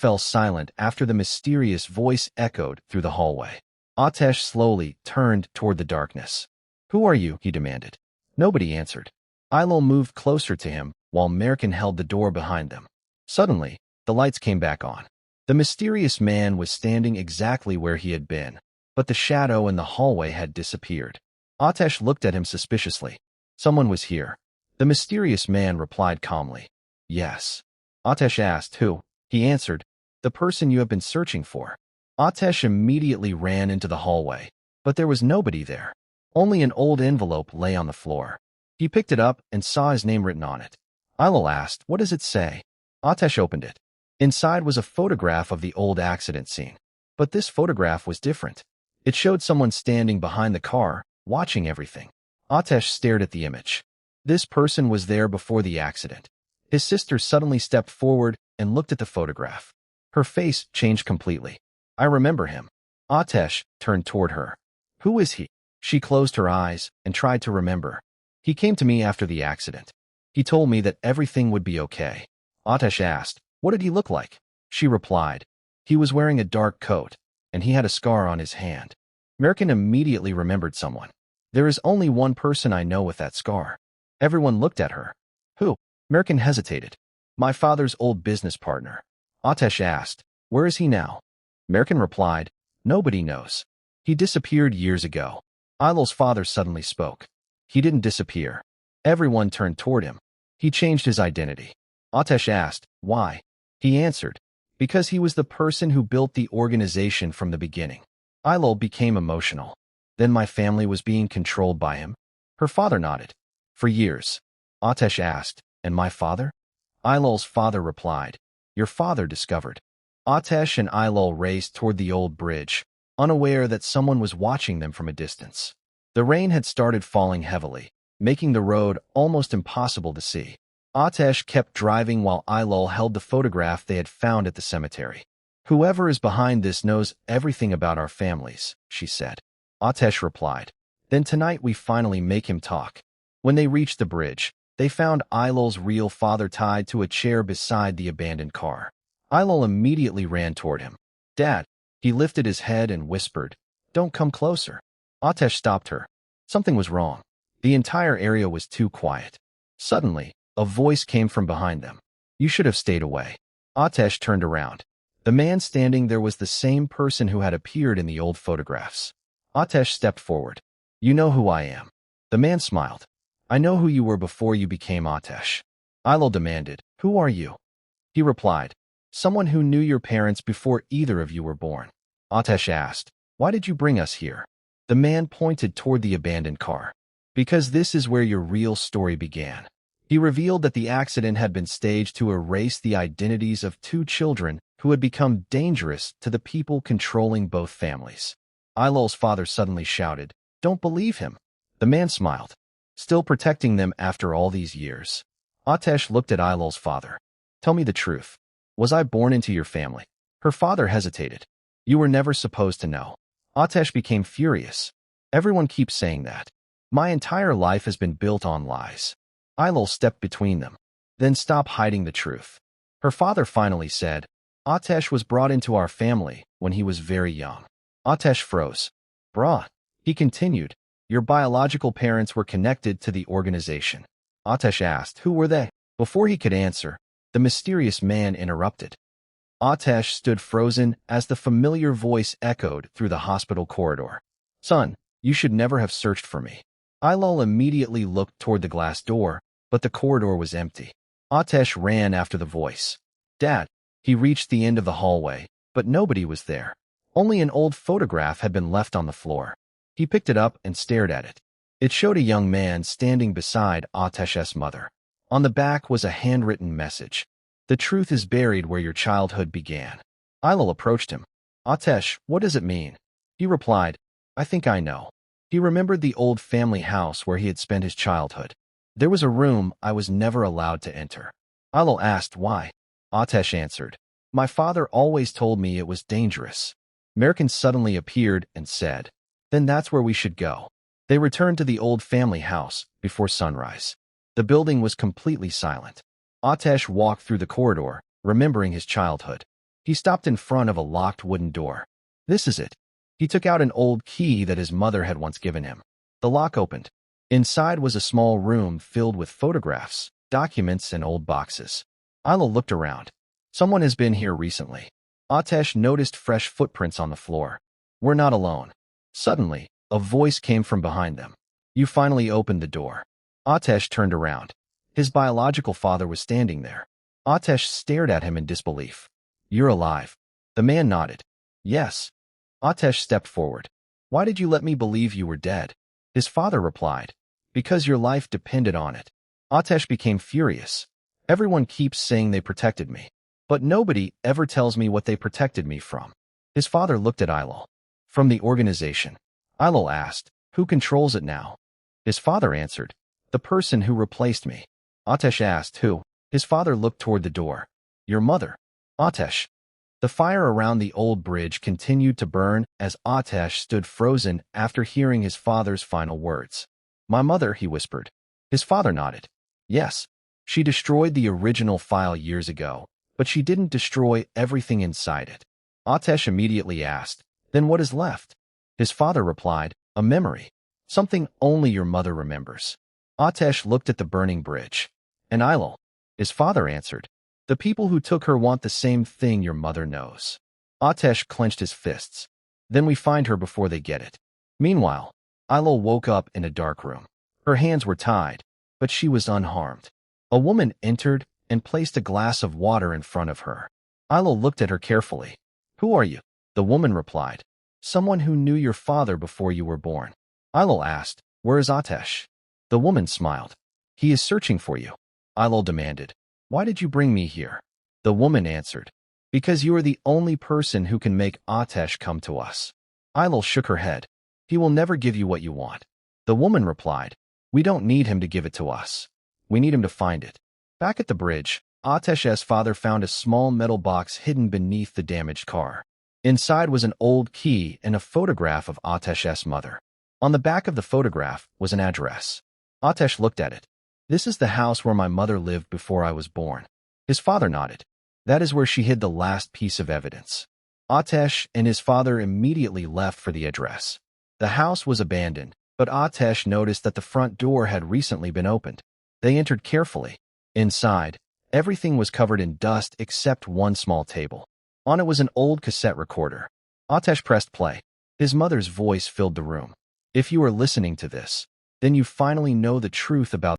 fell silent after the mysterious voice echoed through the hallway. Atesh slowly turned toward the darkness. "Who are you?" he demanded. Nobody answered. Eylül moved closer to him, while Merkin held the door behind them. Suddenly, the lights came back on. The mysterious man was standing exactly where he had been, but the shadow in the hallway had disappeared. Atesh looked at him suspiciously. "Someone was here." The mysterious man replied calmly. "Yes." Atesh asked, "Who?" He answered, "The person you have been searching for." Atesh immediately ran into the hallway, but there was nobody there. Only an old envelope lay on the floor. He picked it up and saw his name written on it. Eylül asked, "What does it say?" Atesh opened it. Inside was a photograph of the old accident scene. But this photograph was different. It showed someone standing behind the car, watching everything. Atesh stared at the image. This person was there before the accident. His sister suddenly stepped forward and looked at the photograph. Her face changed completely. "I remember him." Atesh turned toward her. "Who is he?" She closed her eyes and tried to remember. "He came to me after the accident. He told me that everything would be okay." Atesh asked, "What did he look like?" She replied, "He was wearing a dark coat, and he had a scar on his hand." Merkin immediately remembered someone. "There is only one person I know with that scar." Everyone looked at her. "Who?" Merkin hesitated. "My father's old business partner." Atesh asked, "Where is he now?" Merkin replied, "Nobody knows. He disappeared years ago." Eylül's father suddenly spoke. "He didn't disappear." Everyone turned toward him. "He changed his identity." Atesh asked, "Why?" He answered, "Because he was the person who built the organization from the beginning." Eylül became emotional. "Then my family was being controlled by him?" Her father nodded. "For years." Atesh asked, "And my father?" Eylül's father replied, "Your father discovered." Atesh and Eylül raced toward the old bridge, unaware that someone was watching them from a distance. The rain had started falling heavily, making the road almost impossible to see. Atesh kept driving while Eylül held the photograph they had found at the cemetery. "Whoever is behind this knows everything about our families," she said. Atesh replied, "Then tonight we finally make him talk." When they reached the bridge, they found Eylül's real father tied to a chair beside the abandoned car. Eylül immediately ran toward him. "Dad." He lifted his head and whispered, "Don't come closer." Atesh stopped her. Something was wrong. The entire area was too quiet. Suddenly, a voice came from behind them. "You should have stayed away." Atesh turned around. The man standing there was the same person who had appeared in the old photographs. Atesh stepped forward. "You know who I am." The man smiled. "I know who you were before you became Atesh." Eylül demanded, "Who are you?" He replied, "Someone who knew your parents before either of you were born." Atesh asked, "Why did you bring us here?" The man pointed toward the abandoned car. "Because this is where your real story began." He revealed that the accident had been staged to erase the identities of two children who had become dangerous to the people controlling both families. Eylül's father suddenly shouted, "Don't believe him." The man smiled. "Still protecting them after all these years." Atesh looked at Eylül's father. "Tell me the truth. Was I born into your family?" Her father hesitated. "You were never supposed to know." Atesh became furious. "Everyone keeps saying that. My entire life has been built on lies." Eylül stepped between them. "Then stop hiding the truth." Her father finally said, "Atesh was brought into our family when he was very young." Atesh froze. "Brought?" He continued, "Your biological parents were connected to the organization." Atesh asked, "Who were they?" Before he could answer, the mysterious man interrupted. Atesh stood frozen as the familiar voice echoed through the hospital corridor. "Son, you should never have searched for me." Eylül immediately looked toward the glass door, but the corridor was empty. Atesh ran after the voice. "Dad." He reached the end of the hallway, but nobody was there. Only an old photograph had been left on the floor. He picked it up and stared at it. It showed a young man standing beside Atesh's mother. On the back was a handwritten message. "The truth is buried where your childhood began." Eylül approached him. "Atesh, what does it mean?" He replied, "I think I know." He remembered the old family house where he had spent his childhood. "There was a room I was never allowed to enter." Eylül asked why. Atesh answered, "My father always told me it was dangerous." Merkin suddenly appeared and said, "Then that's where we should go." They returned to the old family house before sunrise. The building was completely silent. Atesh walked through the corridor, remembering his childhood. He stopped in front of a locked wooden door. This is it. He took out an old key that his mother had once given him. The lock opened. Inside was a small room filled with photographs, documents, and old boxes. Aylül looked around. Someone has been here recently. Ateş noticed fresh footprints on the floor. We're not alone. Suddenly, a voice came from behind them. You finally opened the door. Ateş turned around. His biological father was standing there. Ateş stared at him in disbelief. You're alive. The man nodded. Yes. Ateş stepped forward. Why did you let me believe you were dead? His father replied. Because your life depended on it. Ateş became furious. Everyone keeps saying they protected me, but nobody ever tells me what they protected me from. His father looked at Eylül. From the organization. Eylül asked, who controls it now? His father answered, the person who replaced me. Ateş asked, who? His father looked toward the door. Your mother. Ateş. The fire around the old bridge continued to burn as Ateş stood frozen after hearing his father's final words. My mother, he whispered. His father nodded. Yes. She destroyed the original file years ago, but she didn't destroy everything inside it. Ateş immediately asked, then what is left? His father replied, a memory. Something only your mother remembers. Ateş looked at the burning bridge. And Eylül? His father answered, the people who took her want the same thing your mother knows. Ateş clenched his fists. Then we find her before they get it. Meanwhile, Eylül woke up in a dark room. Her hands were tied, but she was unharmed. A woman entered and placed a glass of water in front of her. Eylül looked at her carefully. Who are you? The woman replied. Someone who knew your father before you were born. Eylül asked, where is Ateş? The woman smiled. He is searching for you. Eylül demanded. Why did you bring me here? The woman answered. Because you are the only person who can make Ateş come to us. Eylül shook her head. He will never give you what you want. The woman replied. We don't need him to give it to us. We need him to find it. Back at the bridge, Ateş's father found a small metal box hidden beneath the damaged car. Inside was an old key and a photograph of Ateş's mother. On the back of the photograph was an address. Ateş looked at it. This is the house where my mother lived before I was born. His father nodded. That is where she hid the last piece of evidence. Ateş and his father immediately left for the address. The house was abandoned, but Ateş noticed that the front door had recently been opened. They entered carefully. Inside, everything was covered in dust except one small table. On it was an old cassette recorder. Ateş pressed play. His mother's voice filled the room. If you are listening to this, then you finally know the truth about